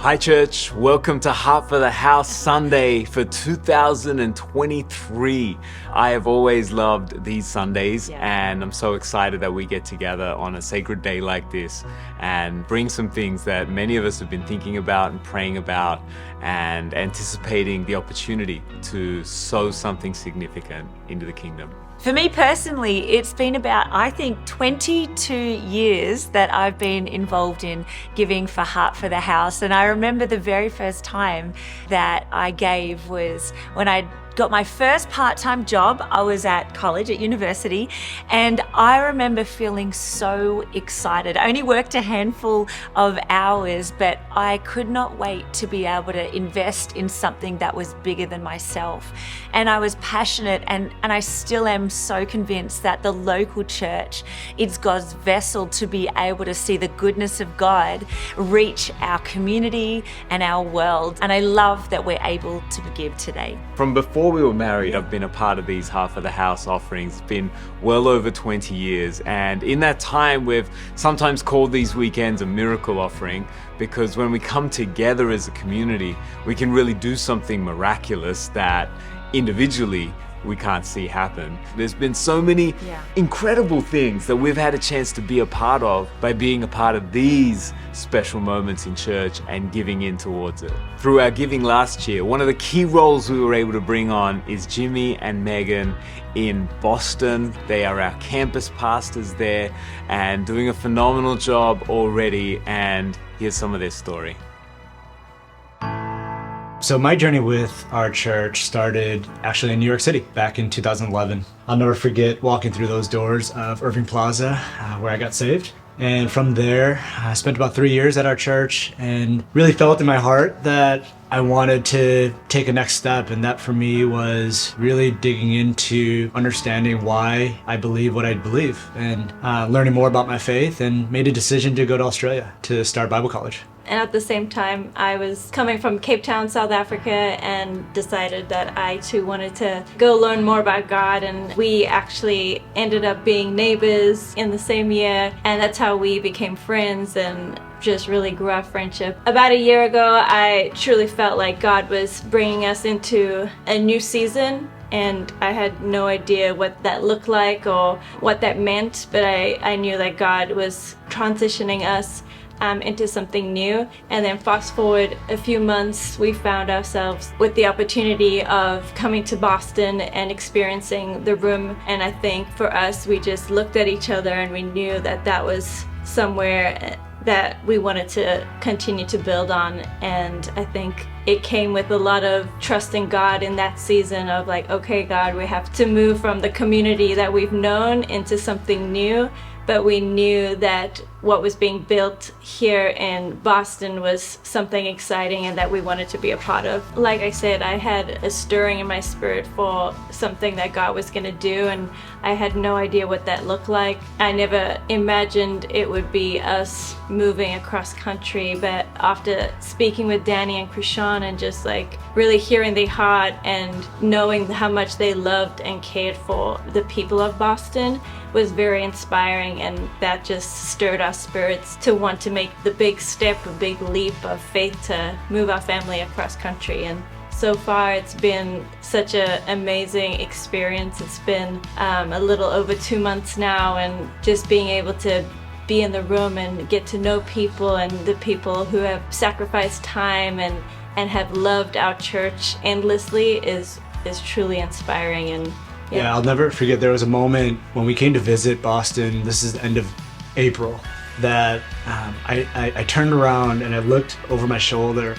Hi church, welcome to Heart for the House Sunday for 2023. I have always loved these Sundays and I'm so excited that we get together on a sacred day like this and bring some things that many of us have been thinking about and praying about and anticipating the opportunity to sow something significant into the kingdom. For me personally, it's been about, I think, 22 years that I've been involved in giving for Heart for the House. And I remember the very first time that I gave was when I got my first part-time job. I was at college, at university, and I remember feeling so excited. I only worked a handful of hours, but I could not wait to be able to invest in something that was bigger than myself. And I was passionate, and I still am so convinced that the local church is God's vessel to be able to see the goodness of God reach our community and our world. And I love that we're able to give today. From before we were married, I've been a part of these Heart for the House offerings. It's been well over 20 years. And in that time, we've sometimes called these weekends a miracle offering because when we come together as a community, we can really do something miraculous that individually we can't see happen. There's been so many incredible things that we've had a chance to be a part of by being a part of these special moments in church and giving in towards it. Through our giving last year, one of the key roles we were able to bring on is Jimmy and Megan in Boston. They are our campus pastors there and doing a phenomenal job already. And here's some of their story. So my journey with our church started actually in New York City back in 2011. I'll never forget walking through those doors of Irving Plaza where I got saved. And from there, I spent about 3 years at our church and really felt in my heart that I wanted to take a next step. And that for me was really digging into understanding why I believe what I believe and learning more about my faith, and made a decision to go to Australia to start Bible college. And at the same time, I was coming from Cape Town, South Africa, and decided that I too wanted to go learn more about God. And we actually ended up being neighbors in the same year, and that's how we became friends and just really grew our friendship. About a year ago, I truly felt like God was bringing us into a new season. And I had no idea what that looked like or what that meant, but I knew that God was transitioning us into something new. And then fast forward a few months, we found ourselves with the opportunity of coming to Boston and experiencing the room. And I think for us, we just looked at each other and we knew that that was somewhere that we wanted to continue to build on. And I think it came with a lot of trusting God in that season of like, okay, God, we have to move from the community that we've known into something new. But we knew that what was being built here in Boston was something exciting and that we wanted to be a part of. Like I said, I had a stirring in my spirit for something that God was going to do, and I had no idea what that looked like. I never imagined it would be us moving across country, but after speaking with Danny and Krishan and just like really hearing their heart and knowing how much they loved and cared for the people of Boston was very inspiring, and that just stirred our spirits to want to make the big step, a big leap of faith to move our family across country. And so far it's been such an amazing experience. It's been a little over 2 months now, and just being able to be in the room and get to know people and the people who have sacrificed time and have loved our church endlessly is truly inspiring. And yeah, I'll never forget, there was a moment when we came to visit Boston, this is the end of April, that I turned around and I looked over my shoulder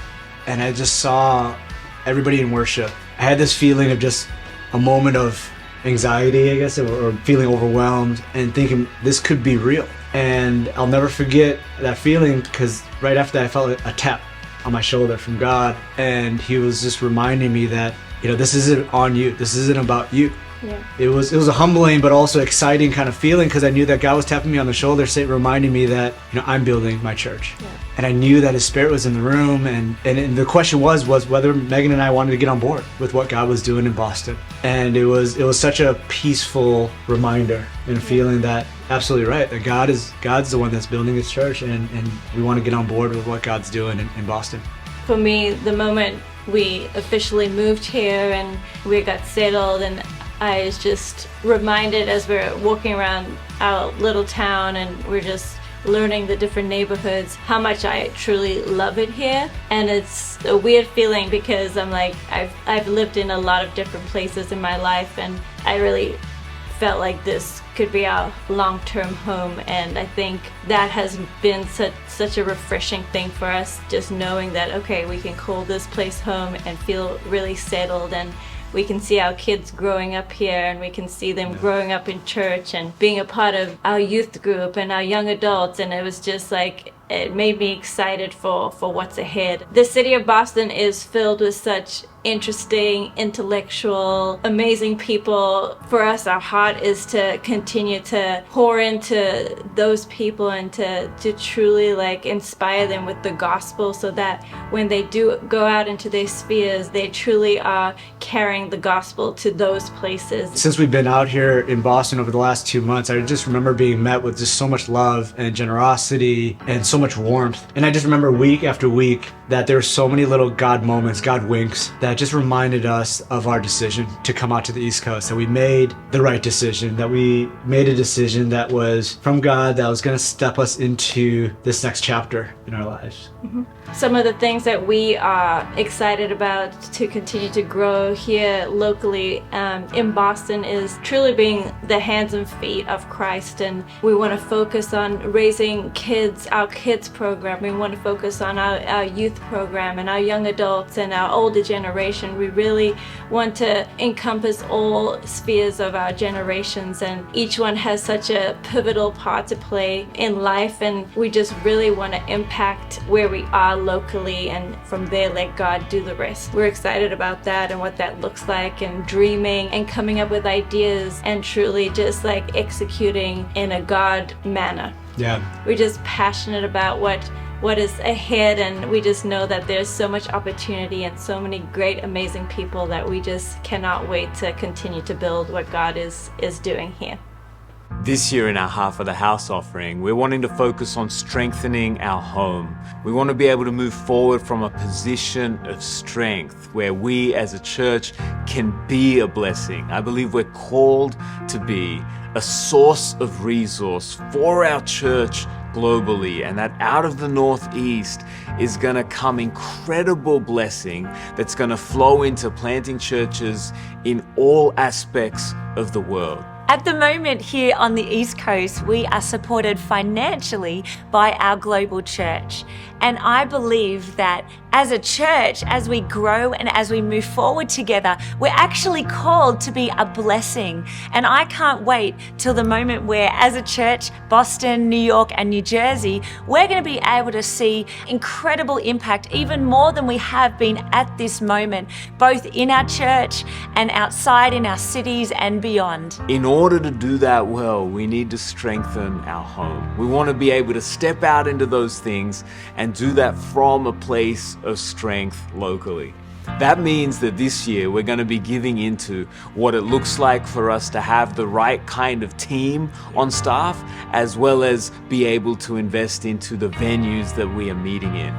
and I just saw everybody in worship. I had this feeling of just a moment of anxiety, I guess, or feeling overwhelmed and thinking this could be real. And I'll never forget that feeling, because right after that I felt a tap on my shoulder from God, and he was just reminding me that, you know, this isn't on you, this isn't about you. Yeah. It was a humbling but also exciting kind of feeling, because I knew that God was tapping me on the shoulder, reminding me that, you know, I'm building my church. Yeah. And I knew that his spirit was in the room, and the question was whether Megan and I wanted to get on board with what God was doing in Boston. And it was such a peaceful reminder and feeling that absolutely right, that God's the one that's building his church, and we want to get on board with what God's doing in Boston. for me, the moment we officially moved here and we got settled, and I was just reminded as we're walking around our little town and we're just learning the different neighborhoods, how much I truly love it here. And it's a weird feeling because I'm like, I've lived in a lot of different places in my life, and I really felt like this could be our long-term home. And I think that has been such a refreshing thing for us, just knowing that, okay, we can call this place home and feel really settled, and we can see our kids growing up here, and we can see them growing up in church and being a part of our youth group and our young adults. And it was just like, it made me excited for what's ahead. The city of Boston is filled with such interesting, intellectual, amazing people. For us, our heart is to continue to pour into those people and to truly like inspire them with the gospel, so that when they do go out into their spheres, they truly are carrying the gospel to those places. Since we've been out here in Boston over the last 2 months, I just remember being met with just so much love and generosity and so much warmth. And I just remember week after week that there were so many little God moments, God winks, that just reminded us of our decision to come out to the East Coast, that we made the right decision, that we made a decision that was from God, that was going to step us into this next chapter in our lives. Mm-hmm. Some of the things that we are excited about to continue to grow here locally in Boston is truly being the hands and feet of Christ. And we want to focus on raising kids, our kids program. We want to focus on our youth program and our young adults and our older generation. We really want to encompass all spheres of our generations, and each one has such a pivotal part to play in life, and we just really want to impact where we are locally, and from there let God do the rest. We're excited about that and what that looks like, and dreaming and coming up with ideas and truly just like executing in a God manner. Yeah. We're just passionate about what is ahead, and we just know that there's so much opportunity and so many great, amazing people that we just cannot wait to continue to build what God is doing here. This year in our Half of the House offering, we're wanting to focus on strengthening our home. We want to be able to move forward from a position of strength where we as a church can be a blessing. I believe we're called to be a source of resource for our church globally, and that out of the Northeast is going to come incredible blessing that's going to flow into planting churches in all aspects of the world. At the moment here on the East Coast, we are supported financially by our global church. And I believe that as a church, as we grow and as we move forward together, we're actually called to be a blessing. And I can't wait till the moment where, as a church, Boston, New York, and New Jersey, we're going to be able to see incredible impact, even more than we have been at this moment, both in our church and outside in our cities and beyond. In order to do that well, we need to strengthen our home. We want to be able to step out into those things and do that from a place of strength locally. That means that this year we're going to be giving into what it looks like for us to have the right kind of team on staff, as well as be able to invest into the venues that we are meeting in.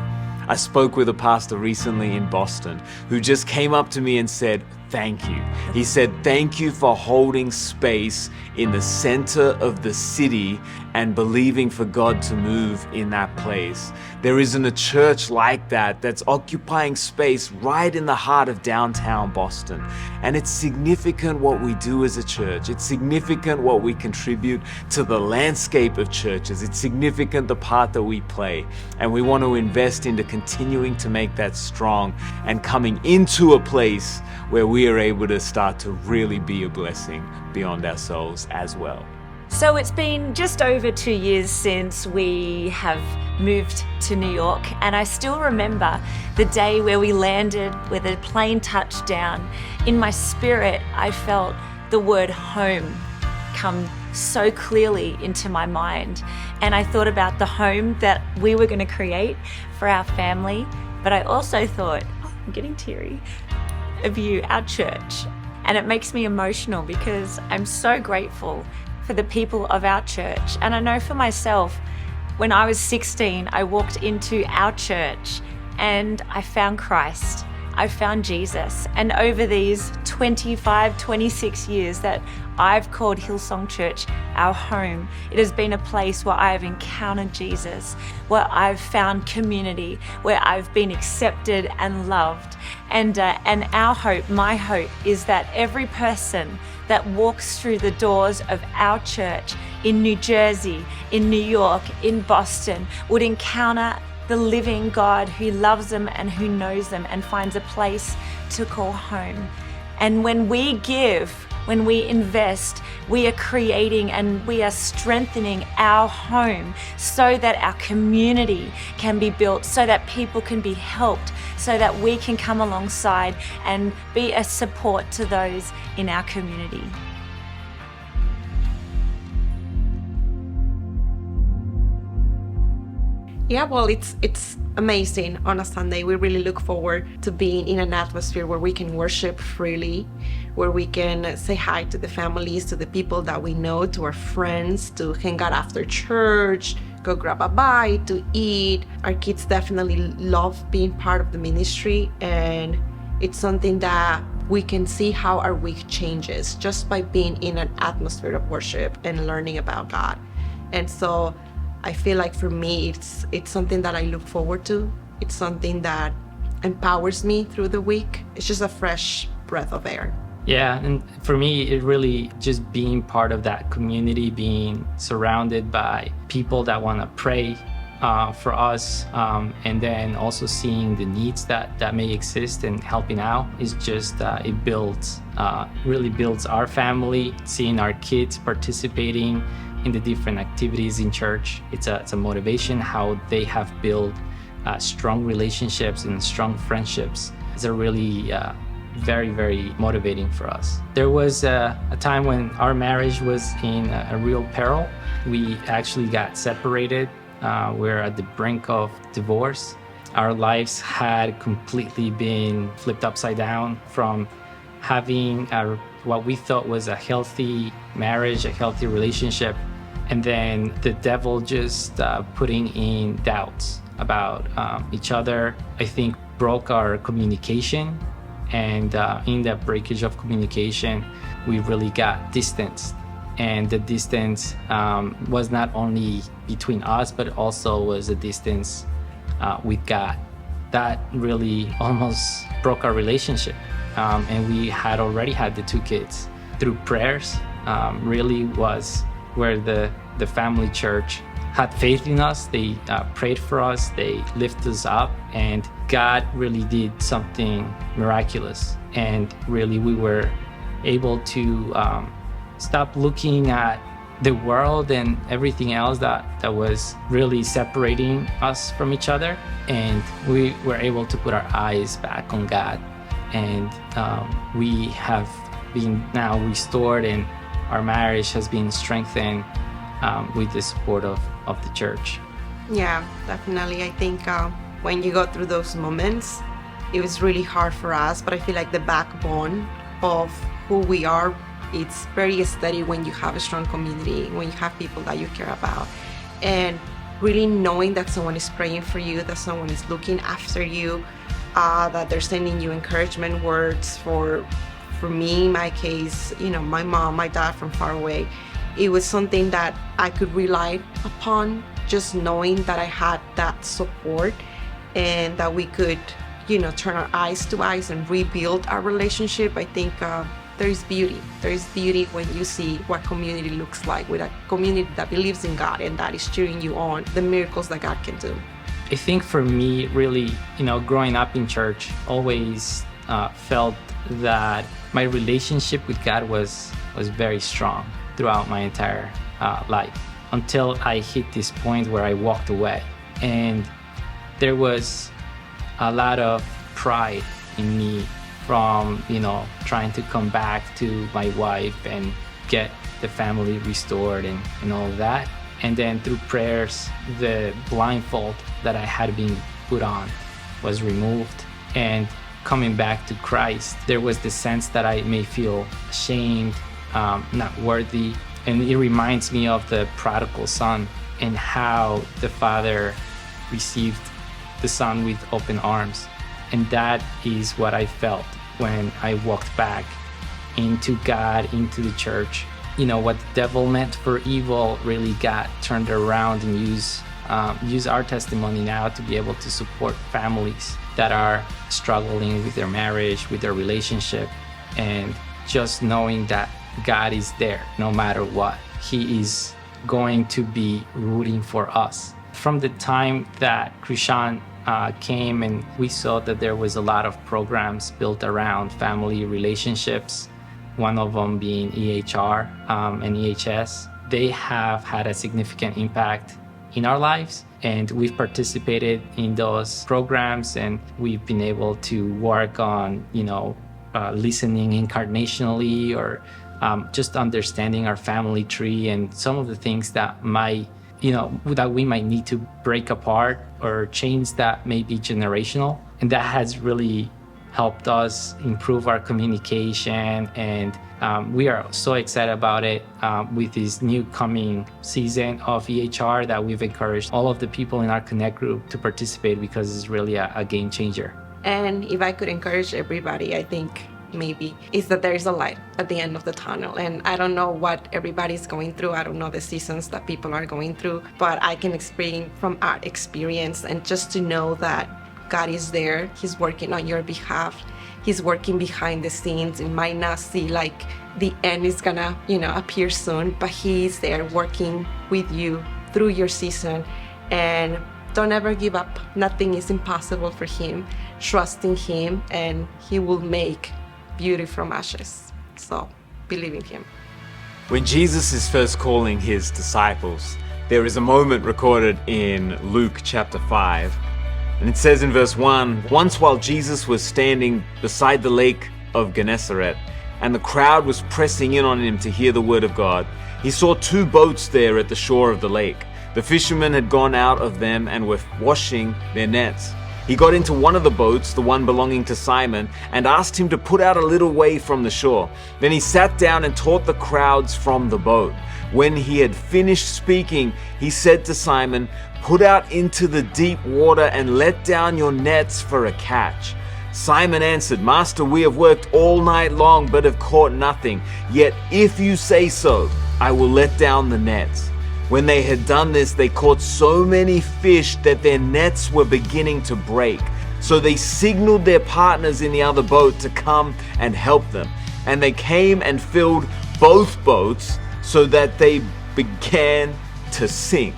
I spoke with a pastor recently in Boston who just came up to me and said, "Thank you." He said, "Thank you for holding space in the center of the city and believing for God to move in that place. There isn't a church like that that's occupying space right in the heart of downtown Boston. And it's significant what we do as a church. It's significant what we contribute to the landscape of churches. It's significant the part that we play. And we want to invest into continuing to make that strong and coming into a place where we are able to start to really be a blessing beyond ourselves as well." So it's been just over 2 years since we have moved to New York, and I still remember the day where we landed with a plane touchdown. In my spirit, I felt the word home come so clearly into my mind. And I thought about the home that we were going to create for our family, but I also thought, I'm getting teary, of you, our church. And it makes me emotional because I'm so grateful for the people of our church. And I know for myself, when I was 16, I walked into our church and I found Christ. I found Jesus. And over these 25, 26 years that I've called Hillsong Church our home, it has been a place where I have encountered Jesus, where I've found community, where I've been accepted and loved. And our hope, my hope, is that every person that walks through the doors of our church in New Jersey, in New York, in Boston, would encounter the living God who loves them and who knows them and finds a place to call home. And when we give, when we invest, we are creating and we are strengthening our home so that our community can be built, so that people can be helped, so that we can come alongside and be a support to those in our community. Yeah, well, it's amazing on a Sunday. We really look forward to being in an atmosphere where we can worship freely, where we can say hi to the families, to the people that we know, to our friends, to hang out after church, go grab a bite, to eat. Our kids definitely love being part of the ministry, and it's something that we can see how our week changes just by being in an atmosphere of worship and learning about God. And so I feel like for me, it's something that I look forward to. It's something that empowers me through the week. It's just a fresh breath of air. Yeah, and for me, it really just being part of that community, being surrounded by people that want to pray for us, and then also seeing the needs that may exist and helping out is just, it really builds our family, seeing our kids participating in the different activities in church. It's a motivation how they have built strong relationships and strong friendships. It's a really very, very motivating for us. There was a time when our marriage was in a real peril. We actually got separated. We're at the brink of divorce. Our lives had completely been flipped upside down from having what we thought was a healthy marriage, a healthy relationship, and then the devil just putting in doubts about each other, I think broke our communication. And in that breakage of communication, we really got distanced. And the distance was not only between us, but also was a distance with God. That really almost broke our relationship. And we had already had the 2 kids. Through prayers, really was where the family church had faith in us. They prayed for us, they lifted us up, and God really did something miraculous. And really we were able to stop looking at the world and everything else that was really separating us from each other. And we were able to put our eyes back on God. And we have been now restored, and our marriage has been strengthened with the support of the church. Yeah, definitely. I think when you go through those moments, it was really hard for us, but I feel like the backbone of who we are, it's very steady when you have a strong community, when you have people that you care about, and really knowing that someone is praying for you, that someone is looking after you, that they're sending you encouragement words. For me, in my case, my mom, my dad from far away, it was something that I could rely upon, just knowing that I had that support and that we could, turn our eyes to eyes and rebuild our relationship. I think there is beauty. There is beauty when you see what community looks like, with a community that believes in God and that is cheering you on, the miracles that God can do. I think for me, really, growing up in church, always felt that my relationship with God was very strong throughout my entire life, until I hit this point where I walked away. And there was a lot of pride in me from, trying to come back to my wife and get the family restored and all of that. And then through prayers, the blindfold that I had been put on was removed. And coming back to Christ, there was the sense that I may feel ashamed, not worthy. And it reminds me of the prodigal son and how the father received the son with open arms. And that is what I felt when I walked back into God, into the church. What the devil meant for evil really got turned around, and use our testimony now to be able to support families that are struggling with their marriage, with their relationship, and just knowing that God is there no matter what. He is going to be rooting for us. From the time that Krishan came and we saw that there was a lot of programs built around family relationships, one of them being EHR and EHS, they have had a significant impact in our lives. And we've participated in those programs, and we've been able to work on, listening incarnationally, or just understanding our family tree and some of the things that that we might need to break apart or change that may be generational. And that has really helped us improve our communication, and we are so excited about it with this new coming season of EHR that we've encouraged all of the people in our Connect group to participate, because it's really a game changer. And if I could encourage everybody, I think maybe is that there is a light at the end of the tunnel. And I don't know what everybody's going through. I don't know the seasons that people are going through, but I can explain from our experience, and just to know that God is there. He's working on your behalf. He's working behind the scenes. It might not see like the end is gonna, appear soon, but He's there working with you through your season. And don't ever give up. Nothing is impossible for Him. Trust in Him, and He will make beauty from ashes. So believe in Him. When Jesus is first calling His disciples, there is a moment recorded in Luke chapter 5. And it says in verse 1, "Once while Jesus was standing beside the lake of Gennesaret, and the crowd was pressing in on Him to hear the word of God, He saw 2 boats there at the shore of the lake. The fishermen had gone out of them and were washing their nets. He got into one of the boats, the one belonging to Simon, and asked him to put out a little way from the shore. Then he sat down and taught the crowds from the boat. When he had finished speaking, he said to Simon, 'Put out into the deep water and let down your nets for a catch.' Simon answered, 'Master, we have worked all night long but have caught nothing. Yet if you say so, I will let down the nets.' When they had done this, they caught so many fish that their nets were beginning to break. So they signaled their partners in the other boat to come and help them. And they came and filled both boats so that they began to sink."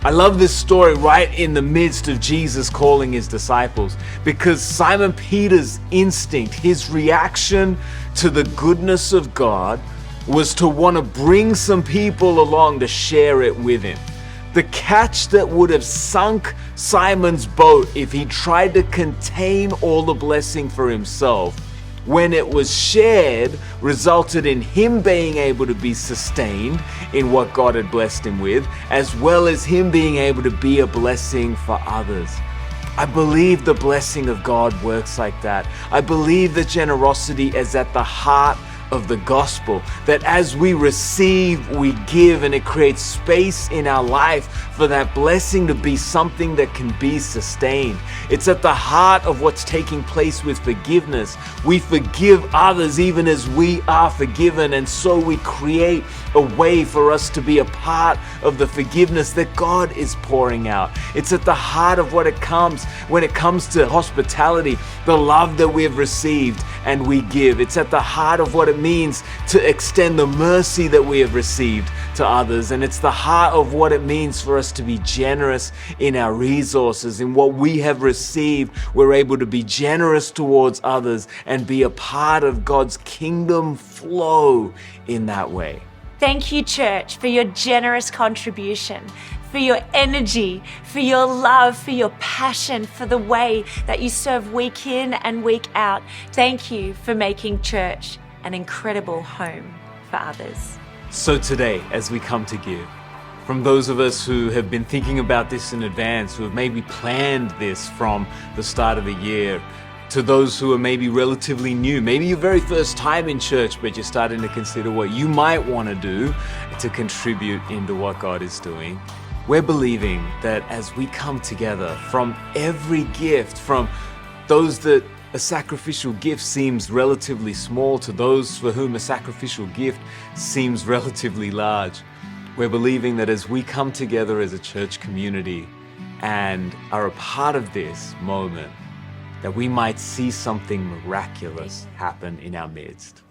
I love this story right in the midst of Jesus calling His disciples, because Simon Peter's instinct, his reaction to the goodness of God, was to want to bring some people along to share it with him. The catch that would have sunk Simon's boat if he tried to contain all the blessing for himself, when it was shared, resulted in him being able to be sustained in what God had blessed him with, as well as him being able to be a blessing for others. I believe the blessing of God works like that. I believe that generosity is at the heart of the gospel, that as we receive, we give, and it creates space in our life for that blessing to be something that can be sustained. It's at the heart of what's taking place with forgiveness. We forgive others even as we are forgiven, and so we create a way for us to be a part of the forgiveness that God is pouring out. It's at the heart of what it comes when it comes to hospitality, the love that we have received and we give. It's at the heart of what it means to extend the mercy that we have received to others, and it's the heart of what it means for us to be generous in our resources. In what we have received, we're able to be generous towards others and be a part of God's kingdom flow in that way. Thank you, church, for your generous contribution, for your energy, for your love, for your passion, for the way that you serve week in and week out. Thank you for making church an incredible home for others. So today, as we come to give, from those of us who have been thinking about this in advance, who have maybe planned this from the start of the year, to those who are maybe relatively new, maybe your very first time in church, but you're starting to consider what you might want to do to contribute into what God is doing, we're believing that as we come together, from every gift, from those that a sacrificial gift seems relatively small to those for whom a sacrificial gift seems relatively large, we're believing that as we come together as a church community and are a part of this moment, that we might see something miraculous happen in our midst.